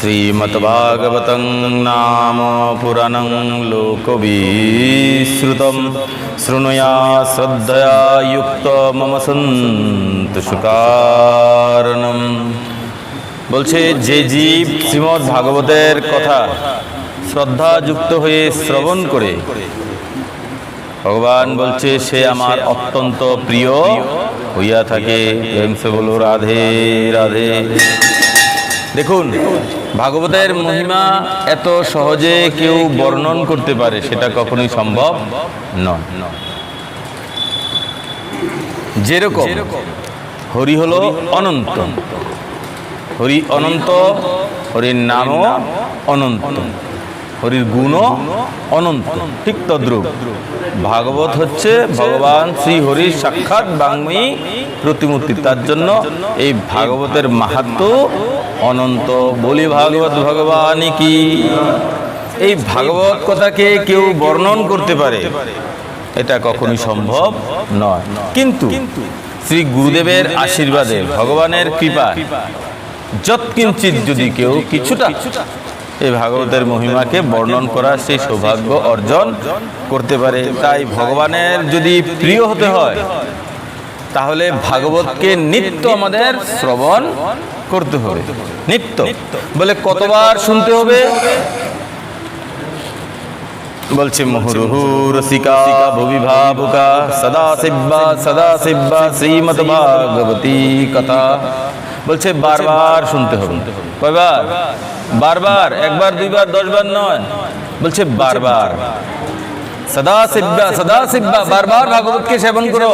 শ্রীমদ্ভাগবতং নাম পুরাণং লোকবিশ্রুতম শৃণুয়া শ্রদ্ধয়া যুক্ত মম সন্তু সুকারণম। বলছে যে জীব শ্রীমদ্ ভাগবতের কথা শ্রদ্ধাযুক্ত হয়ে শ্রবণ করে, ভগবান বলছে সে আমার অত্যন্ত প্রিয় হইয়া থাকে। প্রেম সে বলো রাধে রাধে। দেখুন, ভাগবতের মহিমা এত সহজে কেউ বর্ণন করতে পারে সেটা কখনোই সম্ভব নয়। যেরকম হরি হলো অনন্ত, হরি অনন্ত, হরির নামও অনন্ত, হরির গুণও অনন্ত, ঠিক তদ্রূপ ভাগবত হচ্ছে ভগবান শ্রী হরির সাক্ষাৎ বাংময়ী প্রতিমূর্তি। তার জন্য এই ভাগবতের মাহাত্ম্য অনন্ত। বলি ভাগবত ভগবান কি। এই ভাগবত কথাকে কেউ বর্ণন করতে পারে এটা কখনোই সম্ভব নয়। কিন্তু শ্রী গুরুদেবের আশীর্বাদে, ভগবানের কৃপা যৎকিঞ্চিৎ যদি কেউ কিছুটা এই ভাগবতের মহিমাকে বর্ণন করার সেই সৌভাগ্য অর্জন করতে পারে। তাই ভগবানের যদি প্রিয় হতে হয় তাহলে ভাগবতকে নিত্য আমাদের শ্রবণ করতে হবে। নিত্য বলে কতবার শুনতে হবে? বলছে মুহুরুহু রসিকা ভুবি ভাবুকা সদা শিব্বা শ্রীমদ্ ভাগবতী কথা। বলছে বারবার শুনতে হবে। কয়বার? বারবার। একবার দুইবার 10 বার নয়, বলছে বারবার। সদা শিব্বা বারবার ভাগবতকে সেবন করো।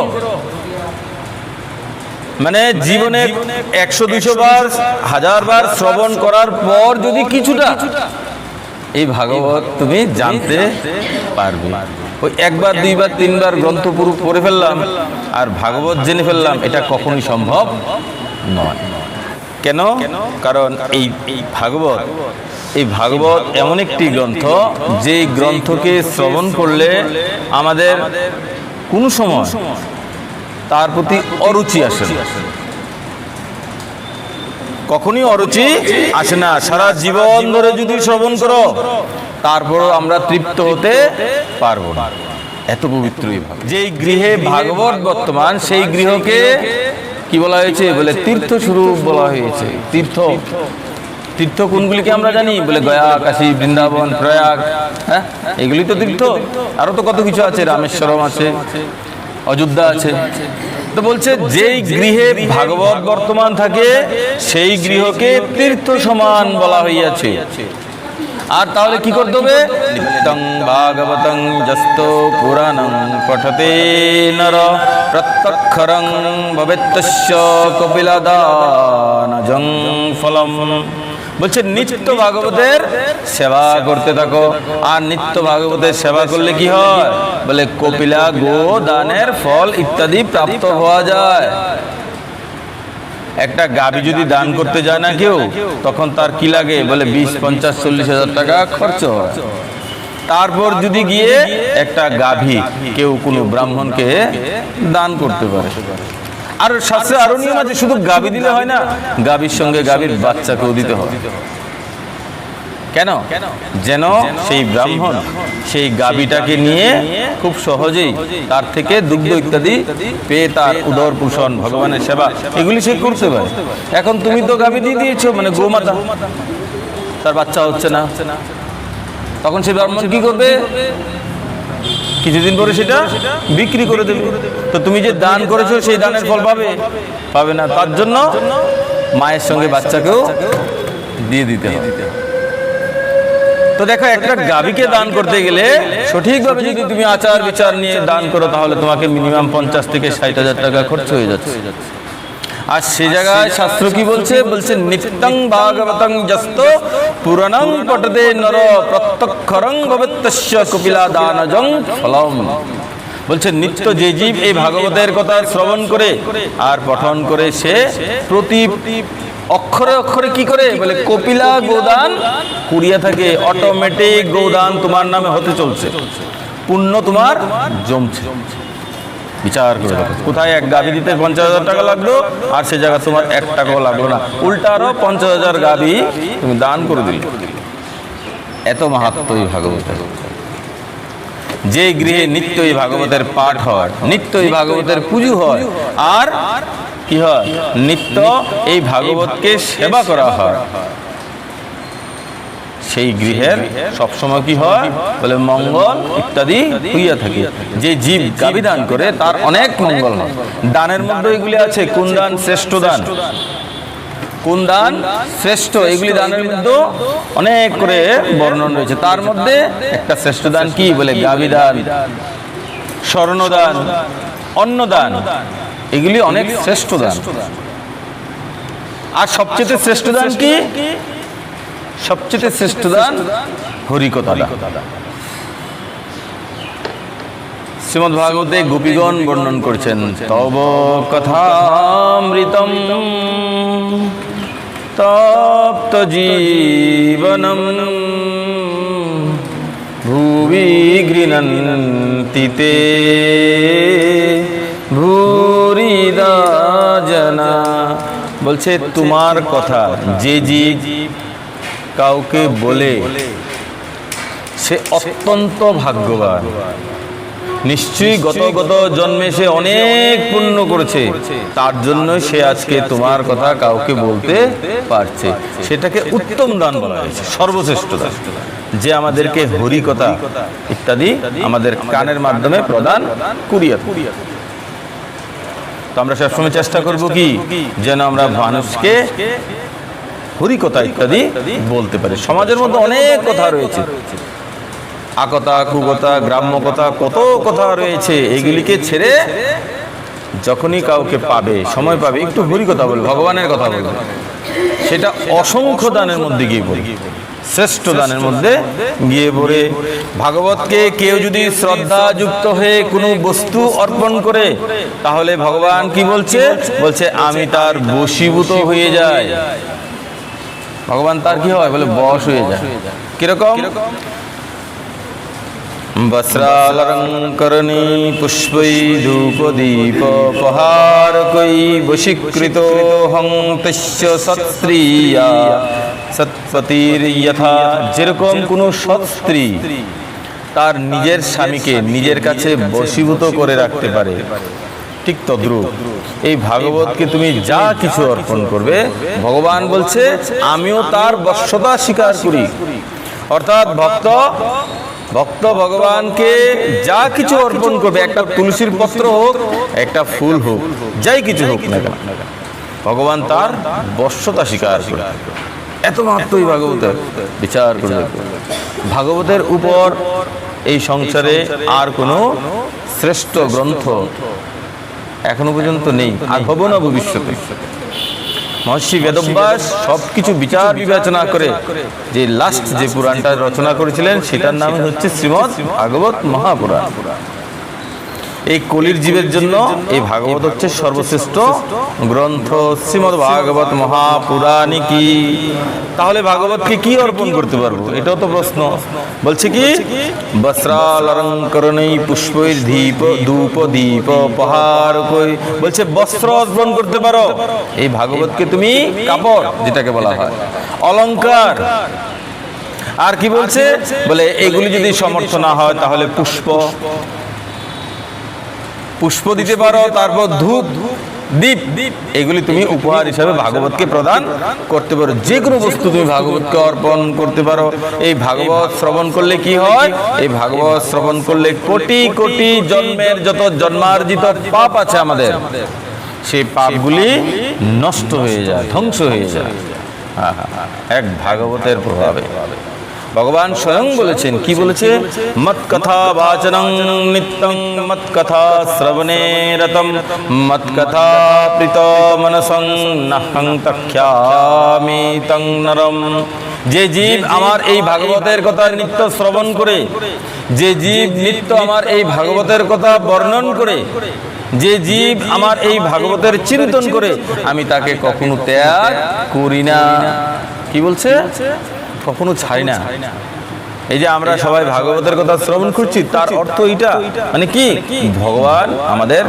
মানে জীবনে 100-200 বার 1000 বার শ্রবণ করার পর যদি কিছুটা এই ভাগবত তুমি জানতে পারবে। ওই একবার দুইবার 3 বার গ্রন্থ পুরো পড়ে ফেললাম আর ভাগবত জেনে ফেললাম, এটা কখনোই সম্ভব নয়। কেন? কারণ এই ভাগবত এমন একটি গ্রন্থ, যে গ্রন্থকে শ্রবণ করলে আমাদের কোনো সময় তার প্রতি অরুচি আসে না, কখনই অরুচি আসে না। সারা জীবন ধরে যদি শ্রবণ করো তারপরও আমরা তৃপ্ত হতে পারবো না। এত পবিত্র এই ভাগবত। যেই গৃহে ভাগবত বর্তমান, সেই গৃহকে কি বলা হয়েছে? বলে তীর্থ স্বরূপ বলা হয়েছে। তীর্থ কোনগুলিকে আমরা জানি? বলে গয়া, কাশী, বৃন্দাবন, প্রয়াগ। হ্যাঁ, এগুলি তো তীর্থ। আরো তো কত কিছু আছে, রামেশ্বরম আছে, অযোধ্যা আছে। তো বলছে যেই গৃহে ভাগবত বর্তমান থাকে সেই গৃহকে তীর্থ সমান বলা হইয়াছে। আর তাহলে কি করতে হবে? নিত্যং ভাগবতং যস্ত পুরাণং পঠতে নর প্রত্যক্ষরং ভবেত্তস্য কপিলাদানজং ফলম। বলছে নিত্য ভাগবতের সেবা করতে থাকো। আর নিত্য ভাগবতের সেবা করলে কি হয়? বলে কপিলা গো দানের ফল ইত্যাদি প্রাপ্ত হওয়া যায়। একটা গাভী যদি দান করতে যায় না কেউ, তখন তার কি লাগে? বলে 20, 50, 40 হাজার টাকা খরচ হয়। তারপর যদি গিয়ে একটা গাভী কেউ কোনো ব্রাহ্মণকে দান করতে পারে। আর শাস্ত্রে আরো নিয়ম আছে, শুধু গাভী দিলে হয় না, গাভীর সঙ্গে গাভীর বাচ্চাকেও দিতে হবে। কেন? যেন সেই ব্রাহ্মণ সেই গাভীটাকে নিয়ে খুব সহজেই তার থেকে দুগ্ধ ইত্যাদি পেয়ে তার উদর পোষণ, ভগবানের সেবা এগুলি সে করতে পারে। এখন তুমি তো গাভী দিয়ে দিয়েছো, মানে গোমাতা, তার বাচ্চা হচ্ছে না, তখন সেই ব্রাহ্মণ কি করবে? কিছুদিন পরে সেটা বিক্রি করে দেবে। তো তুমি যে দান করেছো সেই দানের ফল পাবে না। তার জন্য মায়ের সঙ্গে বাচ্চাকেও দিয়ে দিতে হবে। তো দেখো, একটা গাভীকে দান করতে গেলে সঠিকভাবে যদি তুমি আচার বিচার নিয়ে দান করো তাহলে তোমাকে মিনিমাম 50 থেকে 60 হাজার টাকা খরচ হয়ে যাচ্ছে। আর সে জায়গায় শাস্ত্র কি বলছে? বলছে নিত্যং ভাগবতং যস্ত পুরাণং পঠতে নর প্রত্যক্ষরং ভবেত্তস্য কপিলাদানজং ফলম। বলছে নিত্য যে জীব এই ভাগবতের কথা শ্রবণ করে আর পঠন করে, সে প্রতি অক্ষরে অক্ষরে কি করে? বলে কপিলা গোদান করিয়া থাকে। অটোমেটিক গোদান তোমার নামে হতে চলছে, পুণ্য তোমার জমছে। বিচার করে দেখো, কোথায় এক গাভী দিতে 50,000 টাকা লাগলো আর সে জায়গায় তোমার 1 টাকাও লাগলো না, উল্টা আরো 50,000 গাভী তুমি দান করে দিলে। এত মাহাত্ম্যই ভাগবতের। যে গৃহে নিত্যই ভাগবতের পাঠ হয়, নিত্যই ভাগবতের পুজো হয়, আর কি হয়, নিত্য এই ভাগবতকে সেবা করা হয়, সেই গৃহের সবসময় কি হয় বলে মঙ্গল ইত্যাদি হইয়া থাকে। যে জীব গাভী দান করে তার অনেক মঙ্গল হয়। দানের মধ্যে এগুলি আছে, কোন দান শ্রেষ্ঠ দান, কোন দান শ্রেষ্ঠ, এগুলি দানের মধ্যে অনেক করে বর্ণন রয়েছে। তার মধ্যে একটা শ্রেষ্ঠ দান কি বলে গাভী দান, স্বর্ণদান, অন্নদান, এগুলি অনেক শ্রেষ্ঠ দান। আর সবচেয়ে শ্রেষ্ঠ দান কি? সবচেয়ে শ্রেষ্ঠ দান হরিকথা দান। শ্রীমদ্ ভাগবতে গোপীগণ বর্ণন করছেন, তব কথামৃতম তপ্ত জীবনম ভুবি গৃণন্তি তে ভূরিদা জনা। বলছে তোমার কথা যে জীব কাউকে বলে সে অত্যন্ত ভাগ্যবান, নিশ্চয়ই গত জন্মে সে অনেক পুণ্য করেছে, তার জন্য সে আজকে তোমার কথা কাউকে বলতে পারছে। সেটাকে উত্তম দান বলা হয়েছে, সর্বশ্রেষ্ঠ দান, যে আমাদেরকে হরি কথা ইত্যাদি আমাদের কানের মাধ্যমে প্রদান করিয়া। তো আমরা সবসময় চেষ্টা করব কি যেন আমরা মানুষকে হরিকথা ইত্যাদি বলতে পারি। সমাজের মধ্যে অনেক কথা রয়েছে, আকথা, কুকথা, গ্রাম্য কথা, কত কথা রয়েছে। এগুলিকে ছেড়ে যখনই কাউকে পাবে, সময় পাবে, একটু হরিকথা বলবে, ভগবানের কথা বলবে। সেটা অসংখ্য দানের মধ্যে গিয়ে পড়ে, শ্রেষ্ঠ দানের মধ্যে গিয়ে পড়ে। ভাগবতকে কেউ যদি শ্রদ্ধা যুক্ত হয়ে কোনো বস্তু অর্পণ করে, তাহলে ভগবান কি বলছে? বলছে আমি তার বশীভূত হয়ে যাই। ভগবান তার কি হয় বলে বশ হয়ে যায়। কিরকম? বস্ত্রালঙ্করণী পুষ্পৈ ধূপ দীপ পহারকৈ বশীকৃত হং তস্য সৎস্ত্রীয়া সৎপতির যথা। যেরকম কোনো সৎ স্ত্রী তার নিজের স্বামীকে নিজের কাছে বশীভূত করে রাখতে পারে, ঠিক তদ্রূপ এই ভাগবতকে তুমি যা কিছু অর্পণ করবে, ভগবান বলছে আমিও তার বশ্যতা স্বীকার করি। অর্থাৎ ভক্ত ভগবানকে যা কিছু অর্পণ করবে, একটা তুলসীর পত্র হোক, একটা ফুল হোক, যাই কিছু হোক না কেন, ভগবান তার বশ্যতা স্বীকার করে। এত মাত্রই ভাগবতের বিচার করবে। ভাগবতের উপর এই সংসারে আর কোনো শ্রেষ্ঠ গ্রন্থ এখনো পর্যন্ত নেই, আর হবো না ভবিষ্যতে। মহর্ষি বেদব্যাস সবকিছু বিচার বিবেচনা করে যে লাস্ট যে পুরাণটা রচনা করেছিলেন, সেটার নাম হচ্ছে শ্রীমদ্ ভাগবত মহাপুরাণ। এই কলির জীবের জন্য এই ভাগবত হচ্ছে সর্বশ্রেষ্ঠ গ্রন্থ। শ্রীমদ্ ভাগবত মহাপুরাণী কি? তাহলে ভাগবতকে কি অর্পণ করতে পারবো? এটাও তো প্রশ্ন। বলছে কি বস্ত্রালঙ্করণী পুষ্পৈর দীপ ধূপ দীপ পহারকৈ। বলছে বস্ত্র অর্পণ করতে পারো, এই ভাগবতকে তুমি কাপড় যেটাকে বলা হয়, অলংকার। আর কি বলছে বলে এগুলি যদি সমর্থ না হয় তাহলে পুষ্প দিতে পারো, তারপর ধূপ দীপ, এগুলি তুমি উপহার হিসাবে ভাগবতকে প্রদান করতে পারো। যে কোনো বস্তু তুমি ভাগবতকে অর্পণ করতে পারো। এই ভাগবত শ্রবণ করলে কি হয়? এই ভাগবত শ্রবণ করলে কোটি কোটি জন্মের যত জন্মার্জিত পাপ আছে আমাদের, সেই পাপগুলি নষ্ট হয়ে যায়, ধ্বংস হয়ে যায় এক ভাগবতের প্রভাবে। ভগবান স্বয়ং বলেছেন, কি বলেছে? মৎ কথা বাচনং নিত্যং মৎ কথা শ্রবণে রতম মৎ কথা প্রীত মনসং নাহং তখ্যামি তং নরম। যে জীব আমার এই ভাগবতের কথা নিত্য শ্রবণ করে, যে জীব নিত্য আমার এই ভাগবতের কথা বর্ণন করে, যে জীব আমার এই ভাগবতের চিন্তন করে, আমি তাকে কখনো ত্যাগ করি না। কি বলছে? কখনো ছাড়ি না। এই যে আমরা সবাই ভাগবতের কথা শ্রবণ করছি, তার অর্থ এটা, মানে কি ভগবান আমাদের,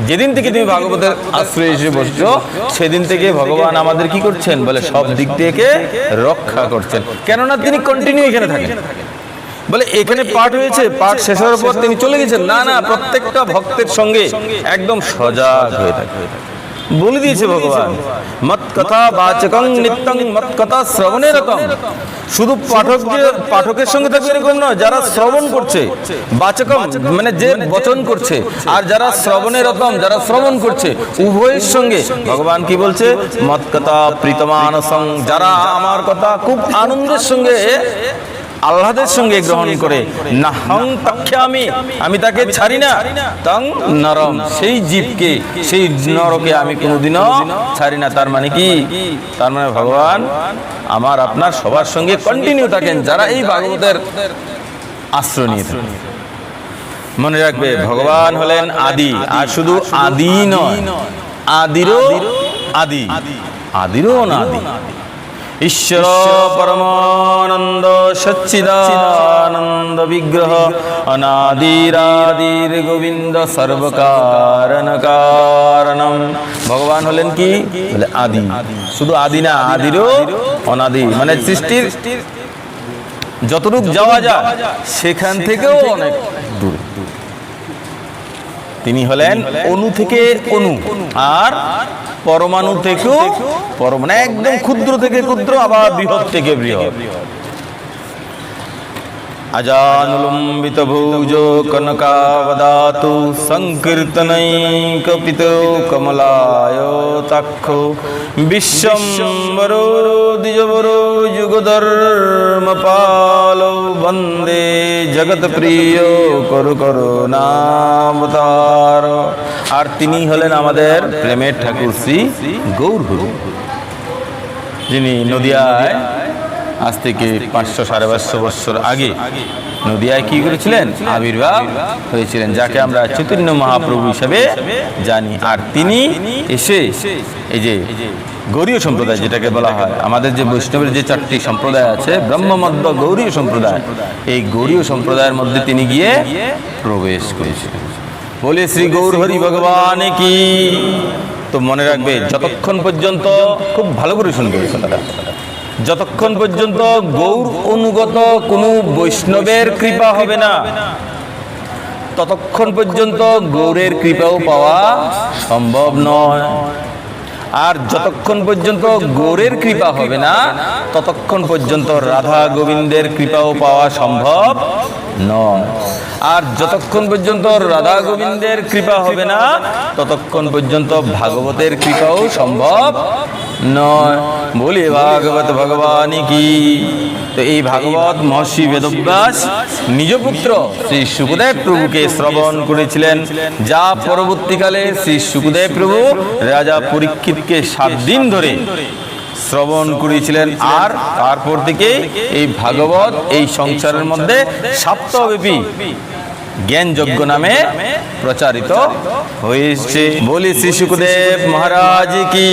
যেদিন থেকে তুমি ভাগবতের আশ্রয়ে এসে বসছো সেদিন থেকে ভগবান আমাদের কি করছেন বলে সব দিক থেকে রক্ষা করছেন। কেননা তিনি কন্টিনিউ এখানে থাকেন। বলে এখানে পাঠ হয়েছে, পাঠ শেষ হওয়ার পর তিনি চলে গেছেন, না না, প্রত্যেকটা ভক্তের সঙ্গে একদম সজাগ হয়ে থাকে। বলে দিয়েছে ভগবান, মত কথা বাচকং নিত্যং মত কথা শ্রবণে রতম। শুধু পাঠকের সঙ্গে থাকবে এরকম নয়, যারা শ্রবণ করছে, বাচকম মানে যে বচন করছে, আর যারা শ্রবণে রতম যারা শ্রবণ করছে, উভয়ের সঙ্গে ভগবান কি বলছে, মত কথা প্রীতমানসং, যারা আমার কথা খুব আনন্দের সঙ্গে আহ্লাদের সঙ্গে গ্রহণ করে, না হং তাখ্যামি, আমি তাকে ছাড়ি না, তং নরম, সেই জীবকে, সেই নরকে আমি কোনোদিনও ছাড়ি না। তার মানে কি, তার মানে ভগবান আমার আপনার সবার সঙ্গে কন্টিনিউ থাকেন যারা এই ভাগবতের আশ্রয় নিয়ে থাকেন। মনে রাখবে ভগবান হলেন আদি, আর শুধু আদি নয়, আদিরও আদি, আদিরও অনাদি। ঈশ্বর পরমানন্দ সচ্চিদানন্দ বিগ্রহ অনাদিরাদির গোবিন্দ সর্বকারণ কারণম। ভগবান হলেন কি বলে আদি, শুধু আদি না, আদিরও অনাদি, মানে সৃষ্টির যতটুকু যাওয়া যায় সেখান থেকেও অনেক দূরে। তিনি হলেন অণু থেকে অণু, আর পরমাণু থেকেও পরমাণু, একদম ক্ষুদ্র থেকে ক্ষুদ্র, আবার বৃহৎ থেকে বৃহৎ। अजानुलंबित भुजो कनकावदातु संकीर्तनैकपितो कमलायताक्षो विश्वम्भरो द्विजवरो युगधर्मपालो वन्दे जगत्प्रियो করুণাবতার। আর তিনি হলেন আমাদের প্রেমের ঠাকুর শ্রী গৌর হরি, যিনি নদিয়ায় আজ থেকে 500-550 বছর আগে নদিয়ায় কি করেছিলেন, আবির্ভাব হয়েছিলেন, যাকে আমরা চৈতন্য মহাপ্রভু হিসেবে জানি। আর তিনি এসে এই যে গৌড়ীয় সম্প্রদায় যেটাকে বলা হয়, আমাদের যে বৈষ্ণবের যে 4টি সম্প্রদায় আছে, ব্রহ্মমধ্য গৌড়ীয় সম্প্রদায়, এই গৌড়ীয় সম্প্রদায়ের মধ্যে তিনি গিয়ে প্রবেশ করেছিলেন। বলে শ্রী গৌর হরি ভগবান কি। তো মনে রাখবে, যতক্ষণ পর্যন্ত, খুব ভালো করে শুনবে কথাটা, যতক্ষণ পর্যন্ত গৌর অনুগত কোনো বৈষ্ণবের কৃপা হবে না, ততক্ষণ পর্যন্ত গৌরের কৃপাও পাওয়া সম্ভব নয়। আর যতক্ষণ পর্যন্ত গৌরের কৃপা হবে না, ততক্ষণ পর্যন্ত রাধা গোবিন্দের কৃপাও পাওয়া সম্ভব নয়। আর যতক্ষণ পর্যন্ত রাধা গোবিন্দের কৃপা হবে না, ততক্ষণ পর্যন্ত ভাগবতের কৃপাও সম্ভব নয়। বলি ভাগবত ভগবান কি। তো এই ভাগবত মহর্ষি বেদব্যাস নিজ পুত্র শ্রী শুকদেব প্রভুকে শ্রবণ করেছিলেন, যা পরবর্তীকালে শ্রী শুকদেব প্রভু রাজা পরীক্ষিতকে 7 দিন ধরে শ্রবণ করেছিলেন। আর তারপর থেকে এই ভাগবত এই সংসারের মধ্যে সপ্তাহব্যাপী জ্ঞান যজ্ঞ নামে প্রচারিত হয়েছে। বলি শ্রী শুকদেব মহারাজ কি।